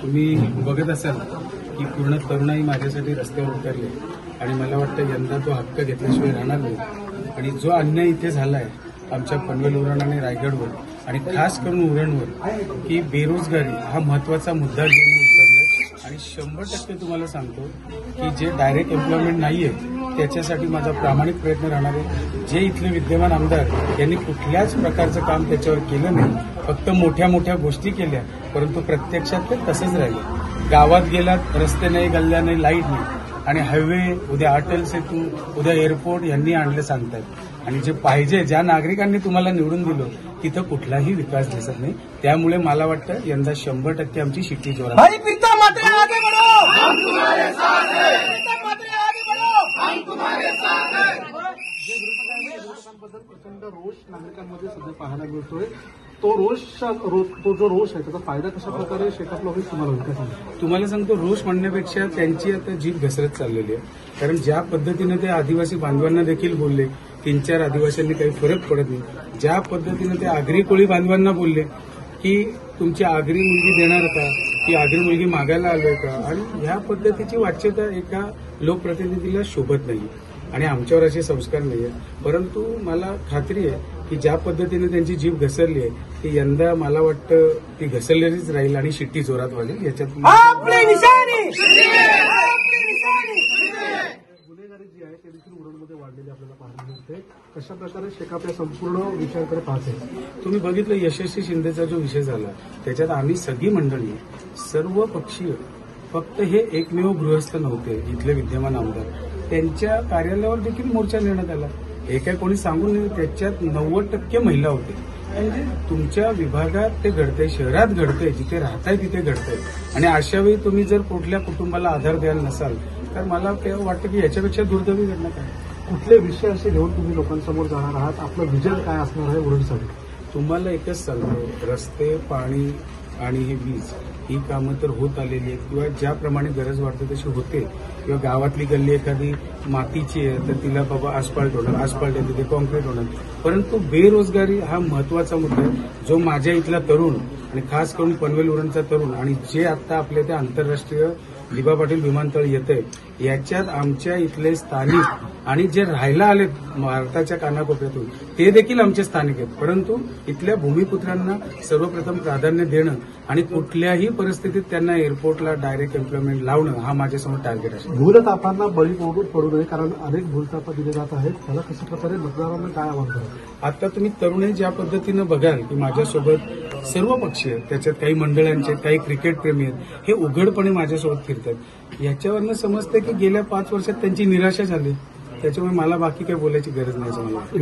तुम्ही बघत असाल की पूर्ण तरुणाई माझ्यासाठी रस्त्यावर उतरले आणि मला वाटतं यंदा तो हक्क घेतल्याशिवाय राहणार नाही. आणि जो अन्याय इथे झालाय आमच्या पनवेल उरण आणि रायगडवर आणि खास करून उरणवर की बेरोजगारी हा महत्वाचा मुद्दा घेऊन उतरलाय. आणि 100% तुम्हाला सांगतो की जे डायरेक्ट एम्प्लॉयमेंट नाहीये त्याच्यासाठी माझा प्रामाणिक प्रयत्न राहणार आहे. जे इथले विद्यमान आमदार यांनी कुठल्याच प्रकारचं काम त्याच्यावर केलं नाही, फक्त मोठ्या मोठ्या गोष्टी केल्या, परंतु प्रत्यक्षात ते तसंच राहिलं. गावात गेलात रस्ते नाही, गल्ल्या नाही, लाईट नाही आणि हायवे, उद्या अटल सेतू, उद्या एअरपोर्ट यांनी आणलं सांगतात. आणि जे पाहिजे, ज्या नागरिकांनी तुम्हाला निवडून दिलं तिथं कुठलाही विकास दिसत नाही. त्यामुळे मला वाटतं यंदा 100% आमची शिट्टी जोरात. विरोधकांबद्दल प्रचंड रोष नागरिकांमध्ये सध्या पाहायला मिळतोय. तो जो रोष आहे त्याचा फायदा कशा प्रकारे शेकापला होईल तुम्हाला होईल का? तुम्हाला सांगतो, रोष म्हणण्यापेक्षा त्यांची आता जीभ घसरत चाललेली आहे. कारण ज्या पद्धतीने ते आदिवासी बांधवांना देखील बोलले, 3-4 आदिवासींनी काही फरक पडत नाही. ज्या पद्धतीने ते आगरी कोळी बांधवांना बोलले की तुमची आगरी मुलगी देणार का, की आगरी मुलगी मागायला आलोय का, आणि ह्या पद्धतीची वाच्यता एका लोकप्रतिनिधीला शोभत नाही आणि आमच्यावर असे संस्कार नाही आहेत. परंतु मला खात्री आहे की ज्या पद्धतीने त्यांची जीभ घसरली आहे ती यंदा मला वाटतं ती घसरलेलीच राहील आणि शिट्टी जोरात वाजेल. याच्यात गुन्हेगारी जी आहे ते देखील उरणमध्ये वाढलेली आपल्याला पाहायला मिळते. कशा प्रकारे शेकाप या संपूर्ण विषयाकडे पाहते? तुम्ही बघितलं यशस्वी शिंदेचा जो विषय झाला त्याच्यात आम्ही सगळी मंडळी सर्व पक्षीय, फक्त हे एकमेव गृहस्थ नव्हते इथले विद्यमान आमदार, त्यांच्या कार्यालयावर देखील मोर्चा नेण्यात आला. हे काय कोणी सांगून नाही, त्याच्यात 90% महिला होते. म्हणजे तुमच्या विभागात ते घडतंय, शहरात घडतंय, जिथे राहताय तिथे घडतंय. आणि अशा वेळी तुम्ही जर कुठल्या कुटुंबाला आधार द्यायला नसाल तर मला वाटतं की याच्यापेक्षा दुर्दैवी घडणं काय. कुठले विषय असे घेऊन तुम्ही लोकांसमोर जाणार आहात? आपलं विजन काय असणार आहे उरणसाठी? तुम्हाला एकच सांगतो, रस्ते, पाणी आणि ही वीज ही कामं तर होत आलेली आहेत किंवा ज्याप्रमाणे गरज वाटते तशी होते. किंवा गावातली गल्ली एखादी मातीची आहे तर तिला बाबा आस्फाल्ट होणार, आस्फाल्ट आहे तिथे कॉन्क्रीट होणार. परंतु बेरोजगारी हा महत्वाचा मुद्दा आहे जो माझ्या इथला तरुण आणि खास करून पनवेल उरणचा तरुण आणि जे आता आपल्या त्या आंतरराष्ट्रीय दिबा पाटील विमानतळ येतंय याच्यात आमच्या इथले स्थानिक आणि जे राहायला आलेत भारताच्या कानाकोपऱ्यातून ते देखील आमचे स्थानिक आहेत. परंतु इथल्या भूमिपुत्रांना सर्वप्रथम प्राधान्य देणं आणि कुठल्याही परिस्थितीत त्यांना एअरपोर्टला डायरेक्ट एम्प्लॉयमेंट लावणं हा माझ्यासमोर टार्गेट आहे. भूलथापांना बळी पडू नये, कारण अनेक भूलथापा दिले जात आहेत. त्याला कशा प्रकारे मतदारांना काय आवाहन कराल? आता तुम्ही तरुण ज्या पद्धतीनं बघाल की माझ्यासोबत सर्व पक्षी आहेत, त्याच्यात काही मंडळांचे, काही क्रिकेट प्रेमी आहेत, हे उघडपणे माझ्यासोबत फिरतात. याच्यावरनं समजतं की गेल्या 5 वर्षात त्यांची निराशा झाली. त्याच्यामुळे मला बाकी काही बोलायची गरज नाही असं मला वाटतं.